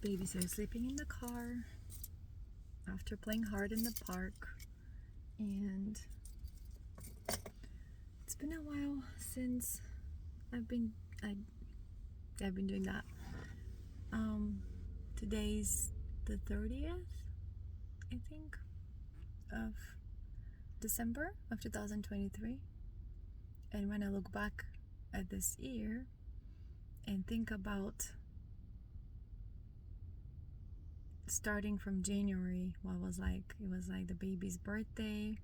Babies are sleeping in the car after playing hard in the park, and it's been a while since I've been doing that. Today's the 30th, I think, of December of 2023, and when I look back at this year and think about starting from January, what was like, it was like the baby's birthday.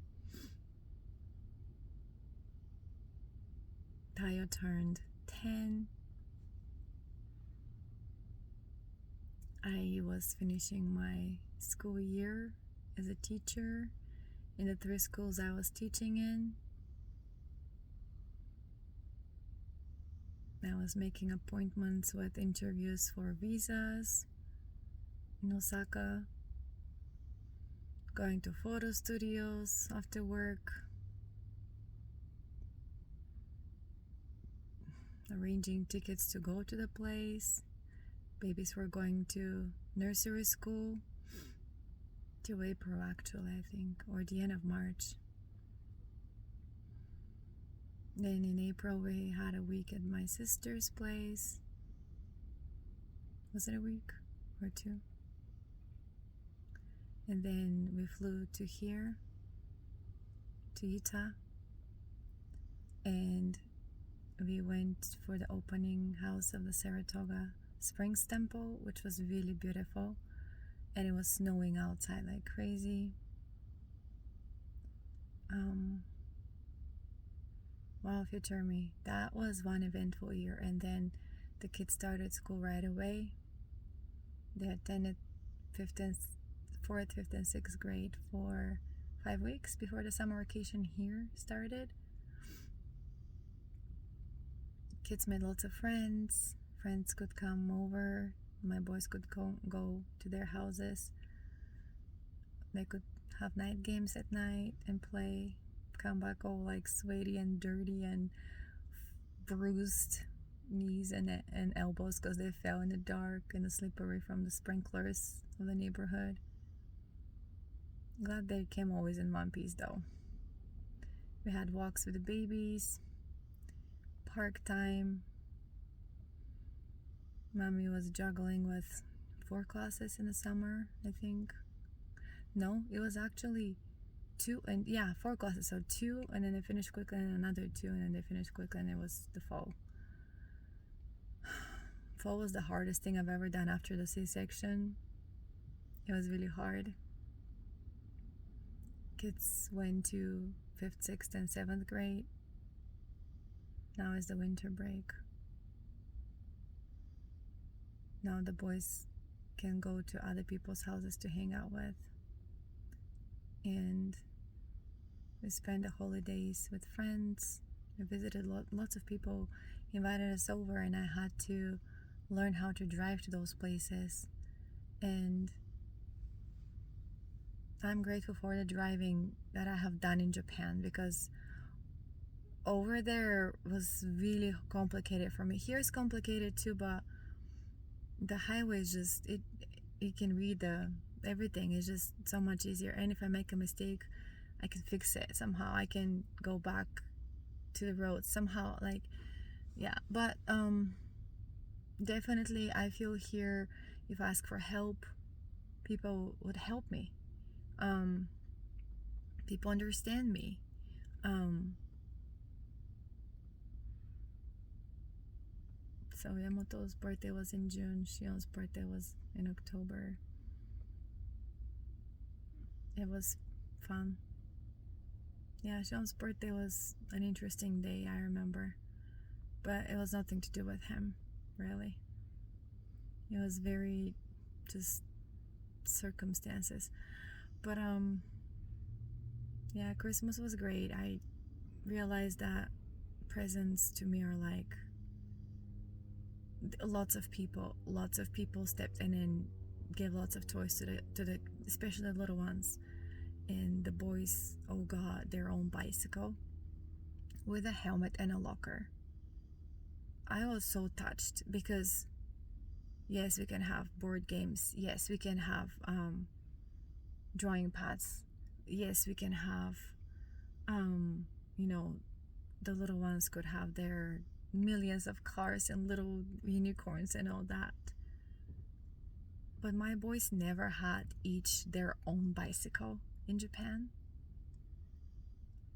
Tayo turned 10. I was finishing my school year as a teacher in the 3 schools I was teaching in. I was making appointments with interviews for visas in Osaka, going to photo studios after work, arranging tickets to go to the place. Babies were going to nursery school till April, actually, I think, or the end of March. Then in April we had a week at my sister's place. Was it a week or 2? And then we flew to here, to Utah, and we went for the opening house of the Saratoga Springs Temple, which was really beautiful, and it was snowing outside like crazy. Wow, future me, that was one eventful year. And then the kids started school right away. They attended 4th, 5th, and 6th grade for 5 weeks before the summer vacation here started. Kids made lots of friends. Friends could come over. My boys could go to their houses. They could have night games at night and play. Come back all like sweaty and dirty and bruised knees and elbows because they fell in the dark and the slippery from the sprinklers of the neighborhood. Glad they came always in one piece though. We had walks with the babies, park time. Mommy was juggling with 4 classes in the summer, I think. No, it was actually 2, and 4 classes, so 2, and then they finished quickly, and another 2, and then they finished quickly, and it was the fall. Fall was the hardest thing I've ever done after the C-section. It was really hard. Kids went to 5th, 6th, and 7th grade. Now is the winter break. Now the boys can go to other people's houses to hang out with. And we spent the holidays with friends. We visited lots of people, invited us over, and I had to learn how to drive to those places. And I'm grateful for the driving that I have done in Japan, because over there was really complicated for me. Here it's complicated too, but the highway is just, you can read everything is just so much easier. And if I make a mistake, I can fix it somehow. I can go back to the road somehow, but definitely I feel here, if I ask for help, people would help me. People understand me. So Yamamoto's birthday was in June. Shion's birthday was in October. It was fun. Yeah, Shion's birthday was an interesting day, I remember. But it was nothing to do with him, really. It was very just circumstances. But yeah, Christmas was great. I realized that presents to me are like lots of people stepped in and gave lots of toys to the especially the little ones. And the boys all got their own bicycle with a helmet and a locker. I was so touched because Yes, we can have board games. Yes, we can have drawing pads. Yes, we can have, um, you know, the little ones could have their millions of cars and little unicorns and all that. But my boys never had each their own bicycle in Japan.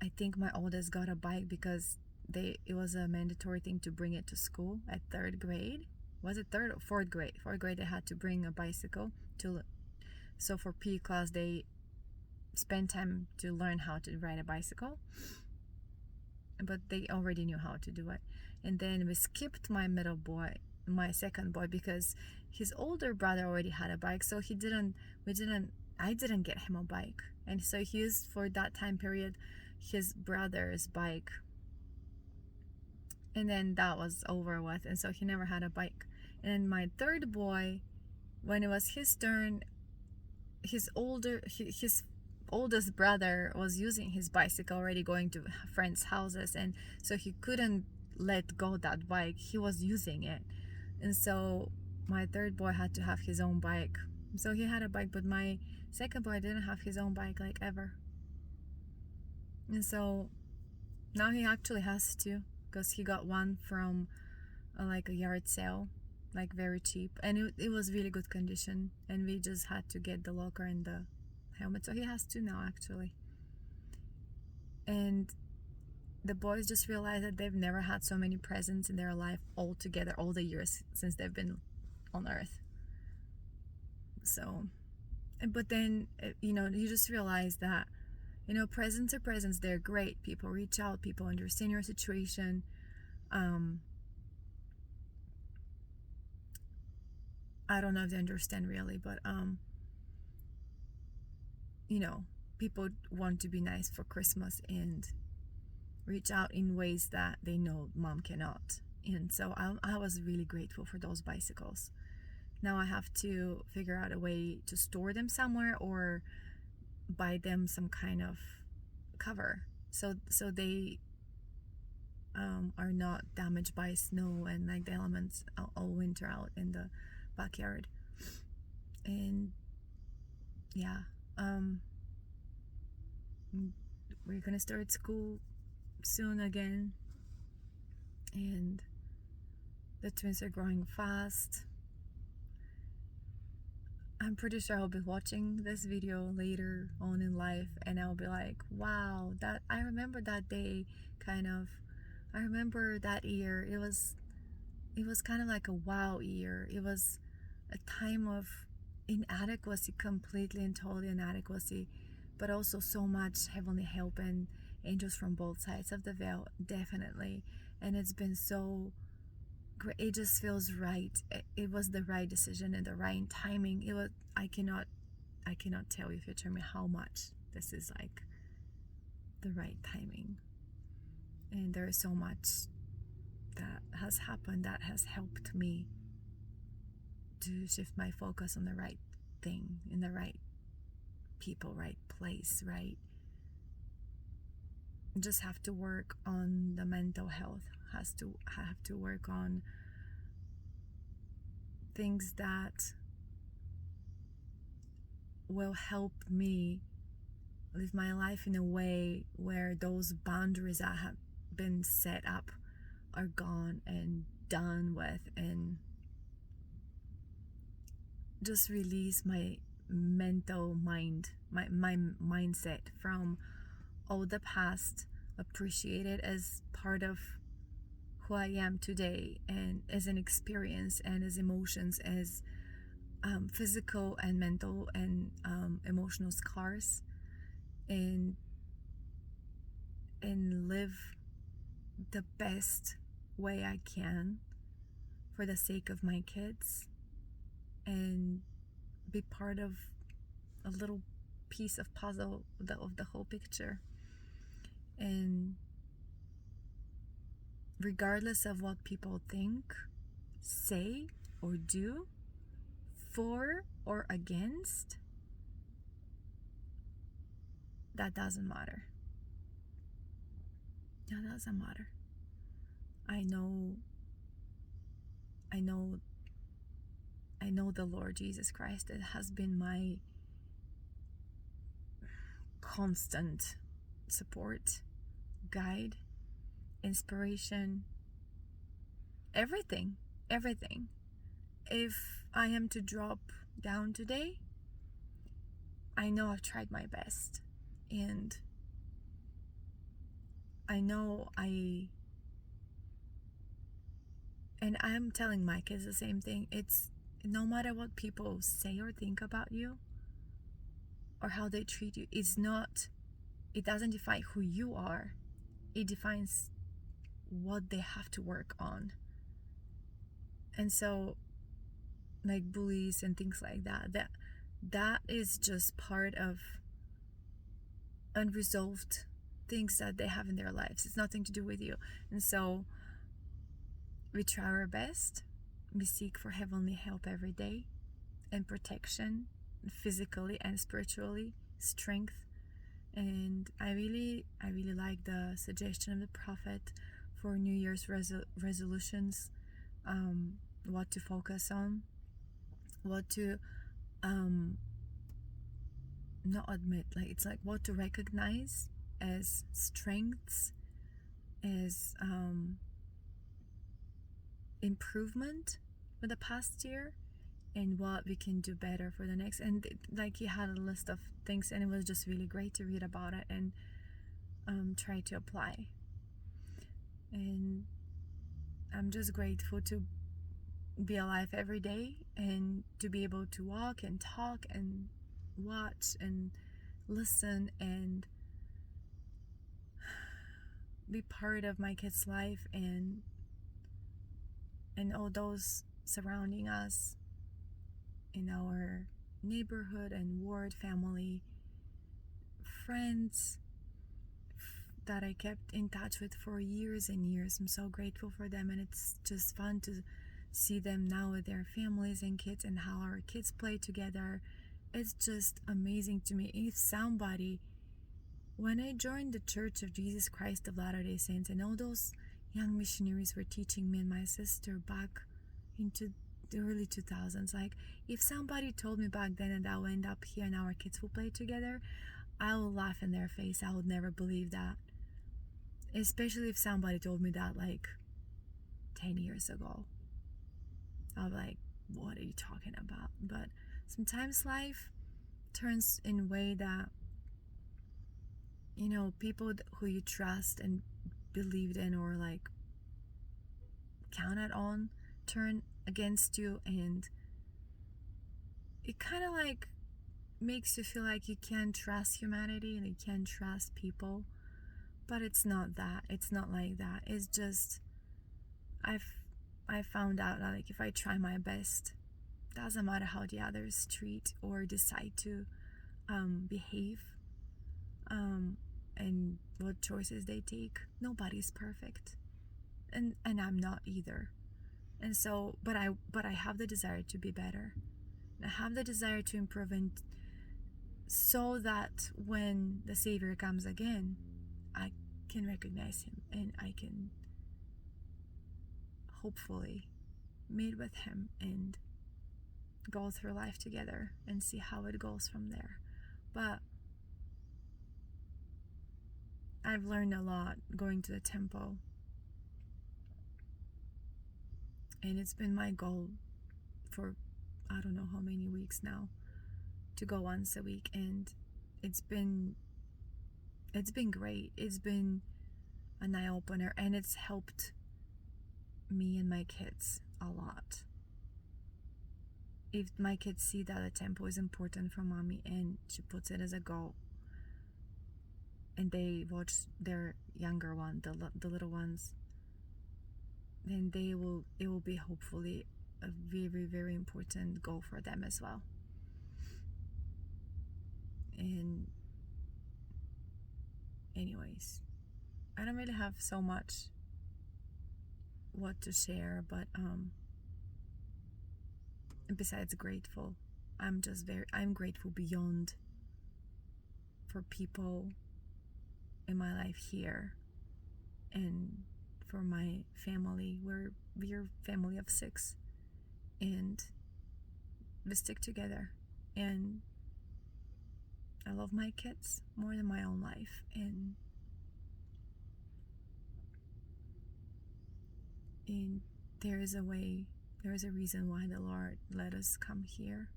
I think my oldest got a bike because it was a mandatory thing to bring it to school at third grade. Was it third or fourth grade? Fourth grade they had to bring a bicycle to, so for PE class they spent time to learn how to ride a bicycle, but they already knew how to do it. And then we skipped my middle boy, my second boy, because his older brother already had a bike, so I didn't get him a bike, and so he used for that time period his brother's bike, and then that was over with, and so he never had a bike. And then my third boy, when it was his turn, his oldest brother was using his bicycle already, going to friends' houses, and so he couldn't let go that bike. He was using it, and so my third boy had to have his own bike. So he had a bike, but my second boy didn't have his own bike, like, ever. And so now he actually has to, because he got one from like a yard sale, like very cheap, and it was really good condition, and we just had to get the locker and the helmet, so he has two now, actually. And the boys just realized that they've never had so many presents in their life all together, all the years since they've been on earth. So, but then you just realize that presents are presents. They're great. People reach out, people understand your situation. I don't know if they understand really, but people want to be nice for Christmas and reach out in ways that they know mom cannot. And so I was really grateful for those bicycles. Now I have to figure out a way to store them somewhere or buy them some kind of cover so they are not damaged by snow and like the elements all winter out in the backyard. And yeah, we're gonna start school soon again, and the twins are growing fast. I'm pretty sure I'll be watching this video later on in life, and I'll be like, wow, that I remember that day. I remember that year. It was kind of like a wow year. It was a time of inadequacy, completely and totally inadequacy, but also so much heavenly help and angels from both sides of the veil, definitely. And it's been so great. It just feels right. It was the right decision and the right timing. It was. I cannot tell you if you tell me how much this is like the right timing. And there is so much that has happened that has helped me to shift my focus on the right thing, in the right people, right place, right. Just have to work on the mental health. Have to work on things that will help me live my life in a way where those boundaries that have been set up are gone and done with, and just release my mental mind, my mindset from all the past, appreciate it as part of who I am today, and as an experience and as emotions, as physical and mental and emotional scars, and live the best way I can for the sake of my kids, and be part of a little piece of puzzle of the whole picture. And regardless of what people think, say, or do, for or against, that doesn't matter. That doesn't matter. I know know the Lord Jesus Christ. It has been my constant support, guide, inspiration, everything, everything. If I am to drop down today, I know I've tried my best, and I know I'm telling my kids the same thing. It's no matter what people say or think about you or how they treat you, it doesn't define who you are. It defines what they have to work on. And so, like bullies and things like that is just part of unresolved things that they have in their lives. It's nothing to do with you. And so we try our best. We seek for heavenly help every day and protection, physically and spiritually, strength. And I really like the suggestion of the prophet for New Year's resolutions, what to focus on, what to not admit, like it's like what to recognize as strengths, as improvement for the past year, and what we can do better for the next. And like he had a list of things, and it was just really great to read about it and try to apply. And I'm just grateful to be alive every day and to be able to walk and talk and watch and listen and be part of my kids' life and all those surrounding us in our neighborhood and ward, family, friends that I kept in touch with for years and years. I'm so grateful for them, and it's just fun to see them now with their families and kids and how our kids play together. It's just amazing to me. If somebody, when I joined the Church of Jesus Christ of Latter-day Saints, and all those young missionaries were teaching me and my sister back into the early 2000s, like if somebody told me back then that I'll end up here and our kids will play together, I will laugh in their face. I would never believe that. Especially if somebody told me that like 10 years ago. I'll be like, what are you talking about? But sometimes life turns in a way that, you know, people who you trust and believed in or like counted on turn against you, and it kind of like makes you feel like you can't trust humanity and you can't trust people. But it's not that. It's not like that. It's just I found out that like if I try my best, doesn't matter how the others treat or decide to behave, and what choices they take. Nobody's perfect, and I'm not either. And so, but I have the desire to be better. I have the desire to improve, and so that when the Savior comes again, I can recognize him and I can hopefully meet with him and go through life together and see how it goes from there. But I've learned a lot going to the temple, and it's been my goal for I don't know how many weeks now to go once a week, and it's been great. It's been an eye-opener, and it's helped me and my kids a lot. If my kids see that the temple is important for mommy and she puts it as a goal, and they watch their younger one, the little ones, then it will be hopefully a very, very important goal for them as well. And anyways, I don't really have so much what to share, but besides grateful, I'm grateful beyond for people in my life here and for my family. We're a family of 6, and we stick together. And I love my kids more than my own life. And there is a way, there is a reason why the Lord let us come here.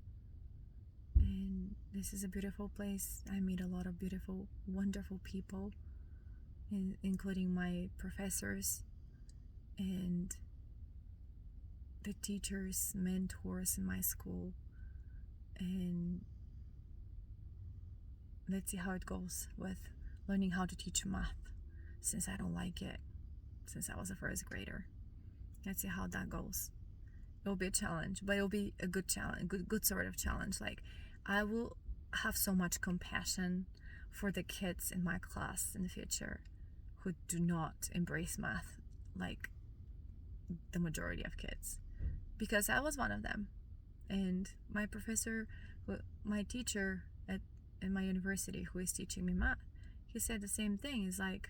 And this is a beautiful place. I meet a lot of beautiful, wonderful people, including my professors and the teachers, mentors in my school. And let's see how it goes with learning how to teach math, since I don't like it since I was a first grader. Let's see how that goes. It'll be a challenge, but it'll be a good challenge, good sort of challenge. Like, I will have so much compassion for the kids in my class in the future who do not embrace math like the majority of kids, because I was one of them. And my professor, my teacher in my university who is teaching me math, he said the same thing. It's like,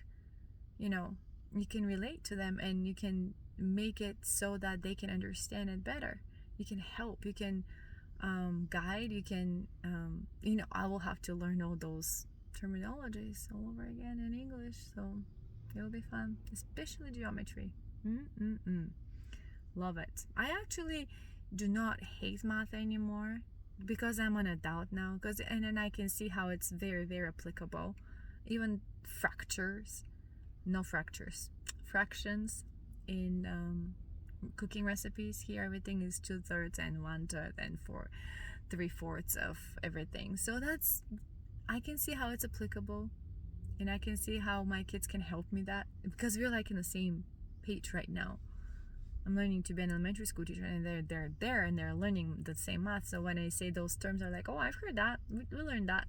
you can relate to them and you can make it so that they can understand it better. You can help, you can guide, you can I will have to learn all those terminologies all over again in English, so it'll be fun, especially geometry. Love it. I actually do not hate math anymore because I'm an adult now, and then I can see how it's very, very applicable. Even fractions in cooking recipes. Here everything is 2/3 and 1/3 and 3/4 of everything. So I can see how it's applicable, and I can see how my kids can help me that, because we're like in the same page right now. I'm learning to be an elementary school teacher, and they're there and they're learning the same math. So when I say those terms, they're like, oh, I've heard that. We learned that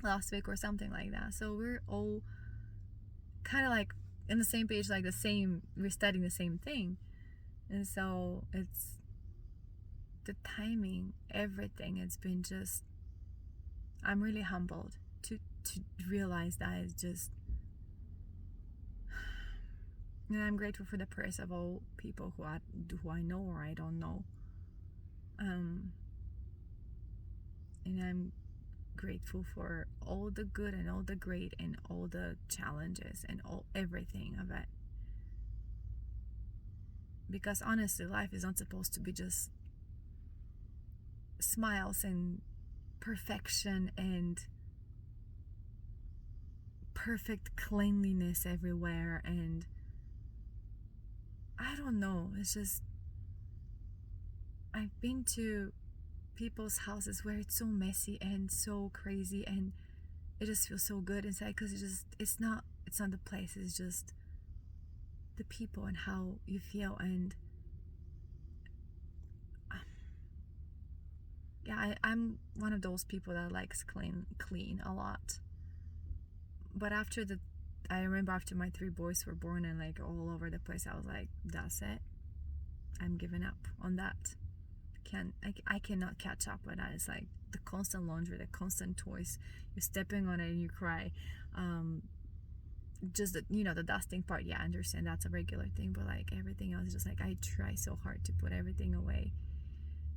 last week or something like that. So we're all kind of like in the same page, like we're studying the same thing. And so it's the timing, everything. It's been just, I'm really humbled to realize that it's just, and I'm grateful for the prayers of all people who I know or I don't know. And I'm grateful for all the good and all the great and all the challenges and everything of it. Because honestly, life is not supposed to be just smiles and perfection and perfect cleanliness everywhere, and I don't know, it's just, I've been to people's houses where it's so messy and so crazy, and it just feels so good inside, because it's not the place, it's just the people and how you feel. And yeah, I'm one of those people that likes clean a lot. But I remember after my 3 boys were born and like all over the place, I was like, that's it, I'm giving up on that. I cannot catch up with that. It's like the constant laundry, the constant toys, you're stepping on it and you cry. Just the dusting part, yeah, I understand that's a regular thing, but like everything else is just like, I try so hard to put everything away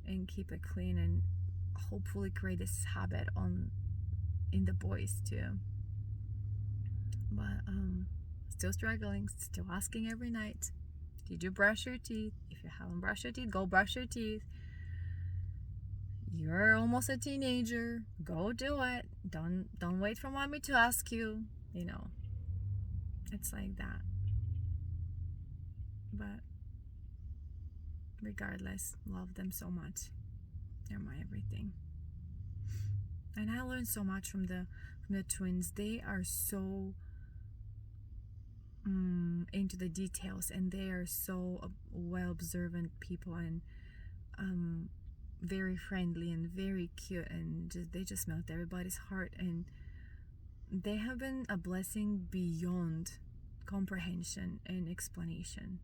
and keep it clean, and hopefully create this habit in the boys too. But still struggling, still asking every night, did you brush your teeth? If you haven't brushed your teeth, go brush your teeth. You're almost a teenager, go do it. Don't wait for mommy to ask you. It's like that. But regardless, love them so much. They're my everything. And I learned so much from the twins. They are so into the details, and they are so well observant people, and very friendly and very cute, and they just melt everybody's heart, and they have been a blessing beyond comprehension and explanation.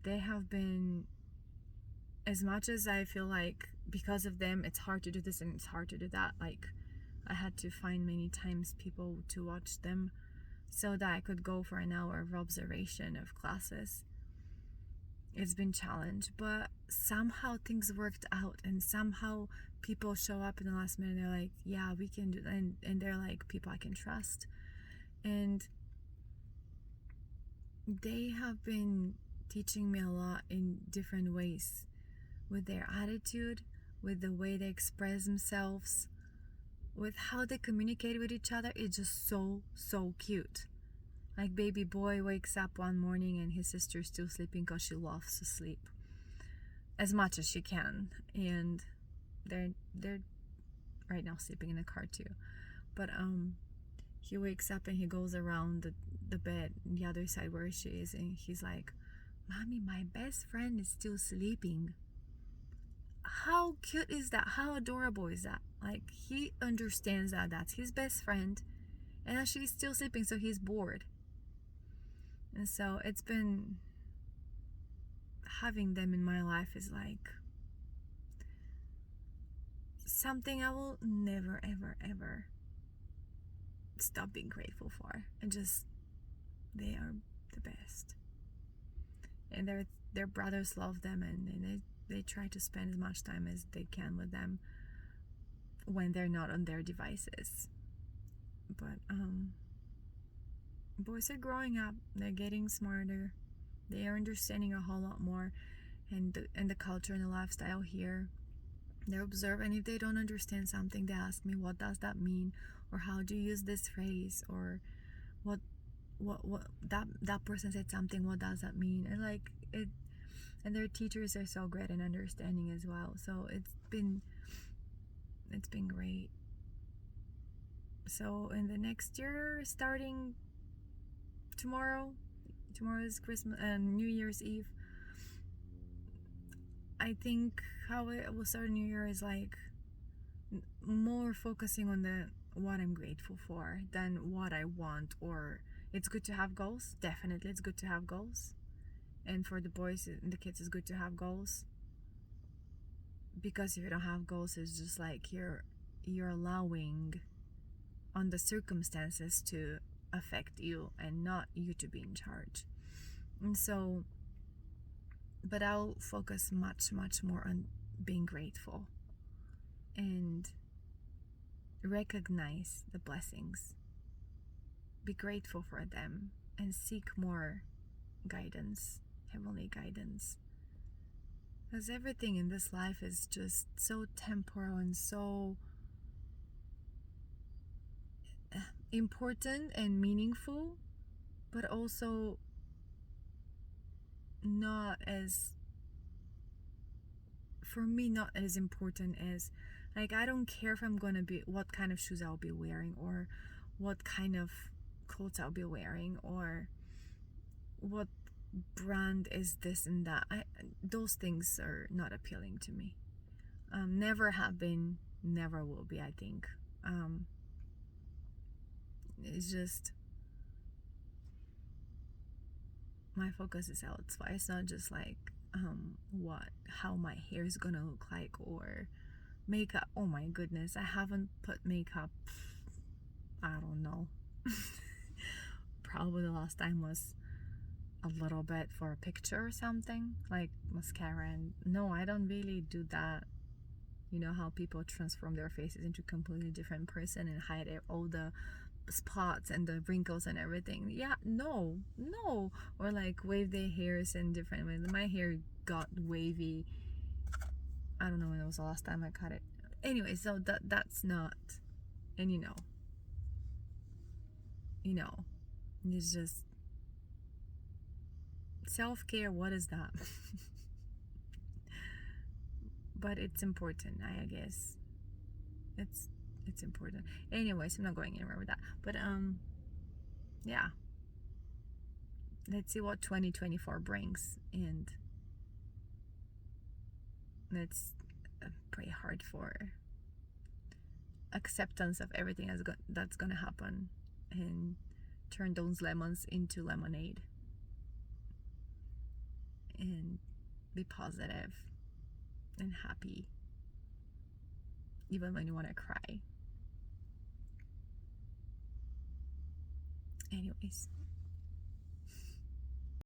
They have been, as much as I feel like because of them it's hard to do this and it's hard to do that, like I had to find many times people to watch them so that I could go for an hour of observation of classes. it's been challenged, but somehow things worked out, and somehow people show up in the last minute. They're like, yeah, we can do, and they're like people I can trust, and they have been teaching me a lot in different ways, with their attitude, with the way they express themselves, with how they communicate with each other. It's just so cute. Like baby boy wakes up one morning and his sister's still sleeping because she loves to sleep as much as she can, and they're right now sleeping in the car too. But he wakes up and he goes around the bed on the other side where she is, and he's like, "Mommy, my best friend is still sleeping." How cute is that? How adorable is that? Like, he understands that that's his best friend, and that she's still sleeping, so he's bored. And so it's been, having them in my life is like something I will never ever stop being grateful for. And just, they are the best, and their brothers love them, and they try to spend as much time as they can with them when they're not on their devices. But boys are growing up, they're getting smarter, they are understanding a whole lot more, and the culture and the lifestyle here. They're observing. If they don't understand something, they ask me, what does that mean, or how do you use this phrase, or what that person said something, what does that mean? And like it, and their teachers are so great and understanding as well. So it's been great. So in the next year, starting tomorrow is Christmas and New Year's Eve. I think how it will start New Year is like more focusing on the what I'm grateful for than what I want. Or it's good to have goals. Definitely, it's good to have goals. And for the boys and the kids, it's good to have goals, because if you don't have goals, it's just like you're allowing on the circumstances to affect you and not you to be in charge. And so, but I'll focus much more on being grateful and recognize the blessings, be grateful for them, and seek more guidance, heavenly guidance. Because everything in this life is just so temporal and so important and meaningful, but also not as, for me, not as important as, like, I don't care if I'm gonna be, what kind of shoes I'll be wearing, or what kind of clothes I'll be wearing, or what brand is this and that. Those things are not appealing to me. Never have been, never will be, I think. It's just, my focus is elsewhere. It's not just like how my hair is gonna look like, or makeup. Oh my goodness, I haven't put makeup, I don't know. Probably the last time was a little bit for a picture or something, like mascara. And no, I don't really do that. You know how people transform their faces into a completely different person and hide all the spots and the wrinkles and everything. Yeah, no. Or like wave their hairs in different ways. My hair got wavy, I don't know when it was the last time I cut it. Anyway, so that's not, and you know, it's just self-care. What is that? But it's important, I guess. It's important. Anyways, I'm not going anywhere with that. But yeah. Let's see what 2024 brings, and let's pray hard for acceptance of everything that's gonna happen, and turn those lemons into lemonade, and be positive and happy even when you want to cry. Anyways,